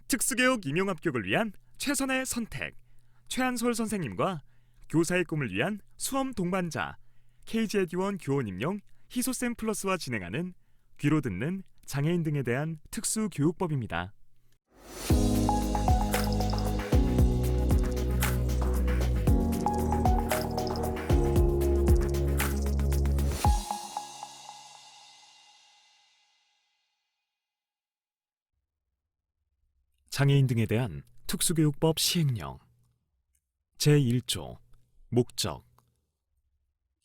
특수교육 임용합격을 위한 최선의 선택. 최한솔 선생님과 교사의 꿈을 위한 수험 동반자 KG에듀원 교원 임용 희소쌤 플러스와 진행하는 귀로 듣는 장애인 등에 대한 특수교육법입니다. 장애인 등에 대한 특수교육법 시행령 제1조 목적.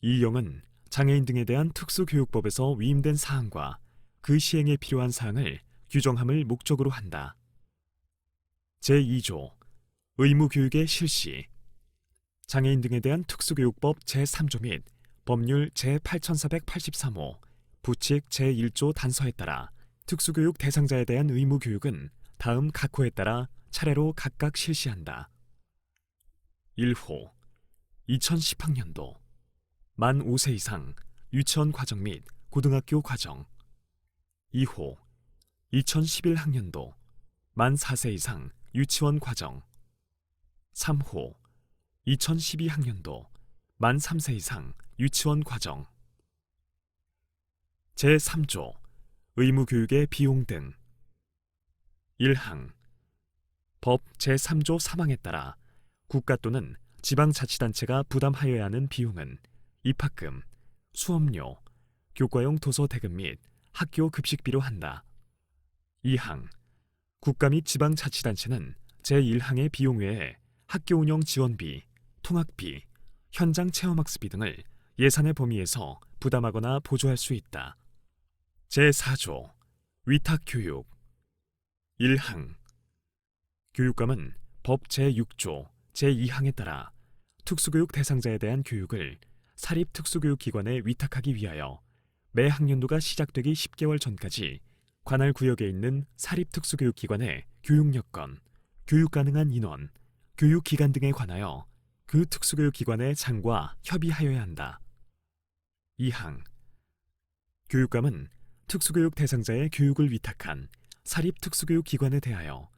이 영은 장애인 등에 대한 특수교육법에서 위임된 사항과 그 시행에 필요한 사항을 규정함을 목적으로 한다. 제2조 의무교육의 실시. 장애인 등에 대한 특수교육법 제3조 및 법률 제8483호 부칙 제1조 단서에 따라 특수교육 대상자에 대한 의무교육은 다음 각호에 따라 차례로 각각 실시한다. 1호 2010학년도 만 5세 이상 유치원 과정 및 고등학교 과정. 2호 2011학년도 만 4세 이상 유치원 과정. 3호 2012학년도 만 3세 이상 유치원 과정. 제3조 의무교육의 비용 등. 1항 법 제3조 3항에 따라 국가 또는 지방자치단체가 부담하여야 하는 비용은 입학금, 수업료, 교과용 도서 대금 및 학교 급식비로 한다. 2항 국가 및 지방자치단체는 제1항의 비용 외에 학교 운영 지원비, 통학비, 현장 체험학습비 등을 예산의 범위에서 부담하거나 보조할 수 있다. 제4조 위탁교육. 1항 교육감은 법 제6조 제2항에 따라 특수교육 대상자에 대한 교육을 사립특수교육기관에 위탁하기 위하여 매 학년도가 시작되기 10개월 전까지 관할 구역에 있는 사립특수교육기관의 교육여건, 교육 가능한 인원, 교육기간 등에 관하여 그 특수교육기관의 장과 협의하여야 한다. 2항 교육감은 특수교육 대상자의 교육을 위탁한 사립특수교육기관에 대하여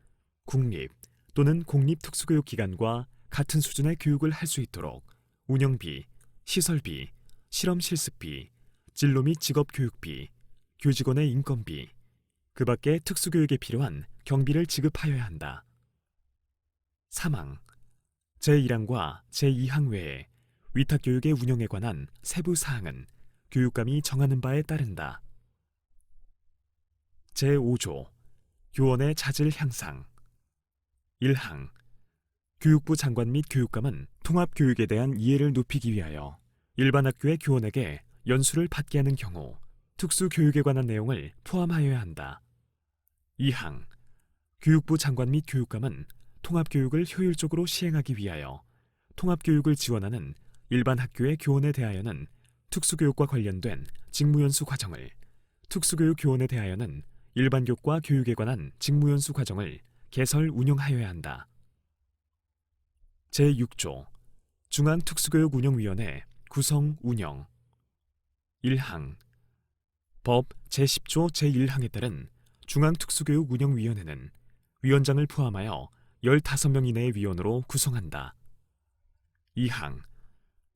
국립 또는 공립특수교육기관과 같은 수준의 교육을 할 수 있도록 운영비, 시설비, 실험실습비, 진로 및 직업교육비, 교직원의 인건비, 그 밖에 특수교육에 필요한 경비를 지급하여야 한다. 3항 제1항과 제2항 외에 위탁교육의 운영에 관한 세부 사항은 교육감이 정하는 바에 따른다. 제5조 교원의 자질 향상. 1항 교육부 장관 및 교육감은 통합교육에 대한 이해를 높이기 위하여 일반 학교의 교원에게 연수를 받게 하는 경우 특수교육에 관한 내용을 포함하여야 한다. 2항 교육부 장관 및 교육감은 통합교육을 효율적으로 시행하기 위하여 통합교육을 지원하는 일반 학교의 교원에 대하여는 특수교육과 관련된 직무연수 과정을, 특수교육 교원에 대하여는 일반교과 교육에 관한 직무연수 과정을 개설 운영하여야 한다. 제6조 중앙특수교육운영위원회 구성 운영. 1항 법 제10조 제1항에 따른 중앙특수교육운영위원회는 위원장을 포함하여 15명 이내의 위원으로 구성한다. 2항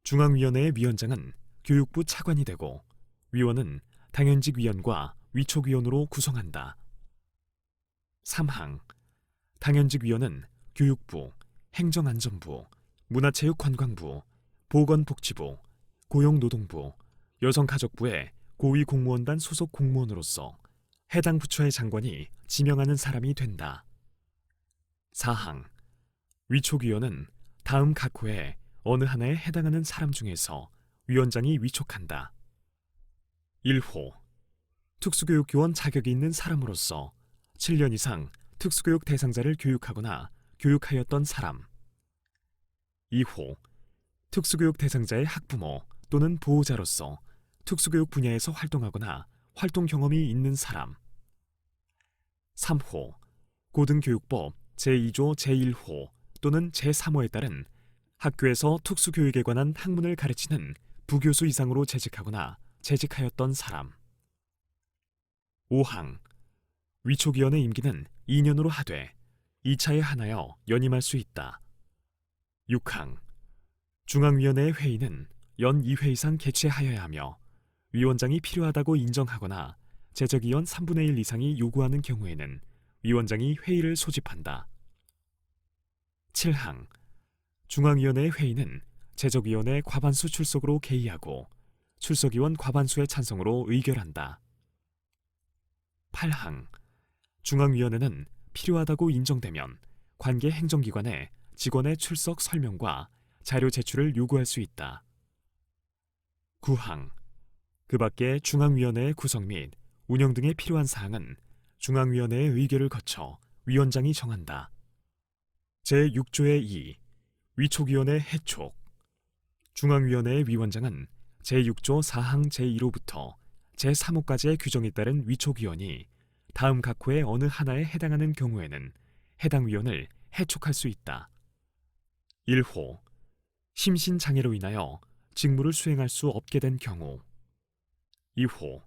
중앙위원회의 위원장은 교육부 차관이 되고 위원은 당연직 위원과 위촉위원으로 구성한다. 3항 당연직 위원은 교육부, 행정안전부, 문화체육관광부, 보건복지부, 고용노동부, 여성가족부의 고위공무원단 소속 공무원으로서 해당 부처의 장관이 지명하는 사람이 된다. 4항 위촉위원은 다음 각호에 어느 하나에 해당하는 사람 중에서 위원장이 위촉한다. 1호 특수교육교원 자격이 있는 사람으로서 7년 이상 특수교육 대상자를 교육하거나 교육하였던 사람. 2호 특수교육 대상자의 학부모 또는 보호자로서 특수교육 분야에서 활동하거나 활동 경험이 있는 사람. 3호 고등교육법 제2조 제1호 또는 제3호에 따른 학교에서 특수교육에 관한 학문을 가르치는 부교수 이상으로 재직하거나 재직하였던 사람. 5항 위촉위원의 임기는 2년으로 하되 2차에 한하여 연임할 수 있다. 6항 중앙위원회의 회의는 연 2회 이상 개최하여야 하며 위원장이 필요하다고 인정하거나 제적위원 3분의 1 이상이 요구하는 경우에는 위원장이 회의를 소집한다. 7항 중앙위원회의 회의는 제적위원회 과반수 출석으로 개의하고 출석위원 과반수의 찬성으로 의결한다. 8항 중앙위원회는 필요하다고 인정되면 관계 행정기관에 직원의 출석 설명과 자료 제출을 요구할 수 있다. 9항 그 밖에 중앙위원회의 구성 및 운영 등에 필요한 사항은 중앙위원회의 의결을 거쳐 위원장이 정한다. 제6조의 2 위촉위원회 해촉 중앙위원회의 위원장은 제6조 4항 제1호부터 제3호까지의 규정에 따른 위촉위원이 다음 각 호의 어느 하나에 해당하는 경우에는 해당 위원을 해촉할 수 있다. 1호 심신장애로 인하여 직무를 수행할 수 없게 된 경우 2호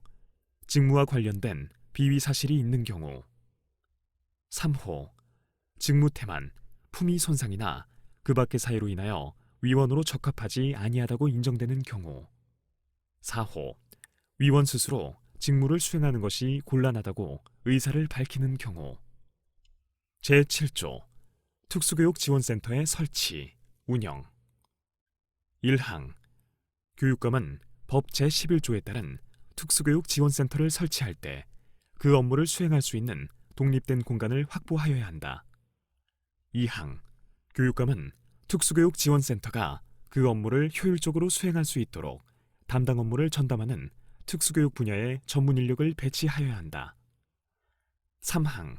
직무와 관련된 비위 사실이 있는 경우 3호 직무 태만, 품위 손상이나 그 밖의 사유로 인하여 위원으로 적합하지 아니하다고 인정되는 경우 4호 위원 스스로 직무를 수행하는 것이 곤란하다고 의사를 밝히는 경우 제7조 특수교육지원센터의 설치, 운영 1항 교육감은 법 제11조에 따른 특수교육지원센터를 설치할 때 그 업무를 수행할 수 있는 독립된 공간을 확보하여야 한다. 2항 교육감은 특수교육지원센터가 그 업무를 효율적으로 수행할 수 있도록 담당 업무를 전담하는 특수교육 분야의 전문 인력을 배치하여야 한다. 3항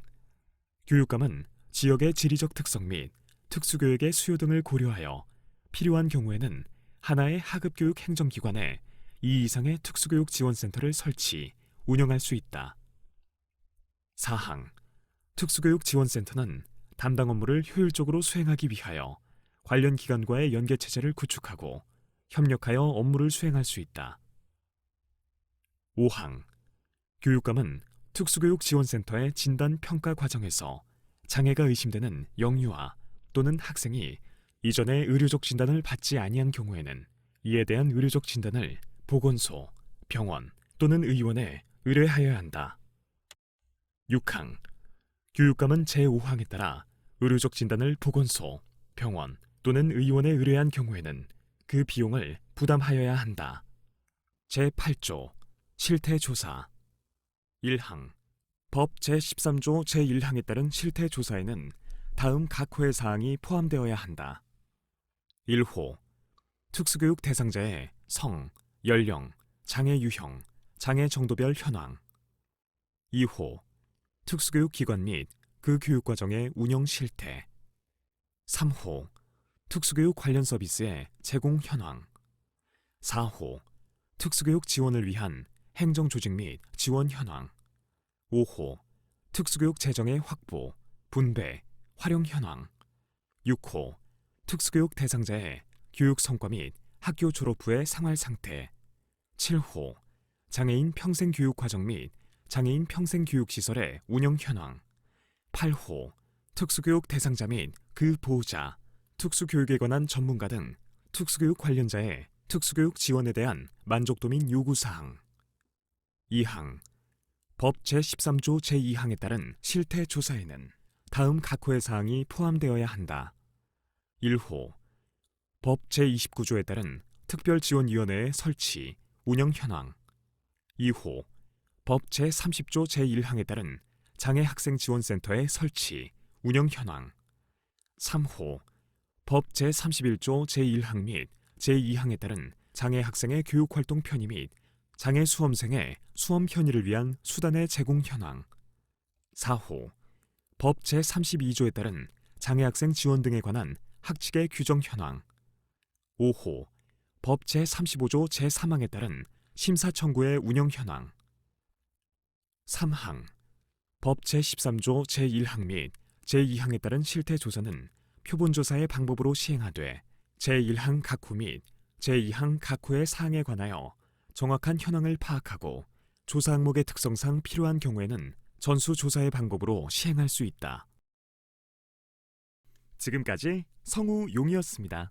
교육감은 지역의 지리적 특성 및 특수교육의 수요 등을 고려하여 필요한 경우에는 하나의 하급교육 행정기관에 2 이상의 특수교육지원센터를 설치, 운영할 수 있다. 4항 특수교육지원센터는 담당 업무를 효율적으로 수행하기 위하여 관련 기관과의 연계체제를 구축하고 협력하여 업무를 수행할 수 있다. 5항 교육감은 특수교육지원센터의 진단평가 과정에서 장애가 의심되는 영유아 또는 학생이 이전에 의료적 진단을 받지 아니한 경우에는 이에 대한 의료적 진단을 보건소, 병원 또는 의원에 의뢰하여야 한다. 6항 교육감은 제5항에 따라 의료적 진단을 보건소, 병원 또는 의원에 의뢰한 경우에는 그 비용을 부담하여야 한다. 제8조 실태조사 1항 법 제13조 제1항에 따른 실태조사에는 다음 각 호의 사항이 포함되어야 한다. 1호 특수교육 대상자의 성, 연령, 장애 유형, 장애 정도별 현황 2호 특수교육 기관 및 그 교육과정의 운영 실태 3호 특수교육 관련 서비스의 제공 현황 4호 특수교육 지원을 위한 행정조직 및 지원 현황 5호 특수교육 재정의 확보, 분배, 활용 현황 6호 특수교육 대상자의 교육 성과 및 학교 졸업 후의 생활 상태 7호 장애인 평생교육과정 및 장애인 평생교육시설의 운영 현황 8호 특수교육 대상자 및 그 보호자, 특수교육에 관한 전문가 등 특수교육 관련자의 특수교육 지원에 대한 만족도 및 요구사항 2항 법 제13조 제2항에 따른 실태조사에는 다음 각 호의 사항이 포함되어야 한다. 1호 법 제29조에 따른 특별지원위원회의 설치, 운영 현황 2호 법 제30조 제1항에 따른 장애학생지원센터의 설치, 운영 현황 3호 법 제31조 제1항 및 제2항에 따른 장애학생의 교육활동 편의 및 장애 수험생의 수험 편의를 위한 수단의 제공 현황 4호 법 제32조에 따른 장애학생 지원 등에 관한 학칙의 규정 현황 5호 법 제35조 제3항에 따른 심사 청구의 운영 현황 3항 법 제13조 제1항 및 제2항에 따른 실태조사는 표본조사의 방법으로 시행하되 제1항 각 호 및 제2항 각 호의 사항에 관하여 정확한 현황을 파악하고 조사 항목의 특성상 필요한 경우에는 전수조사의 방법으로 시행할 수 있다. 지금까지 성우 용이었습니다.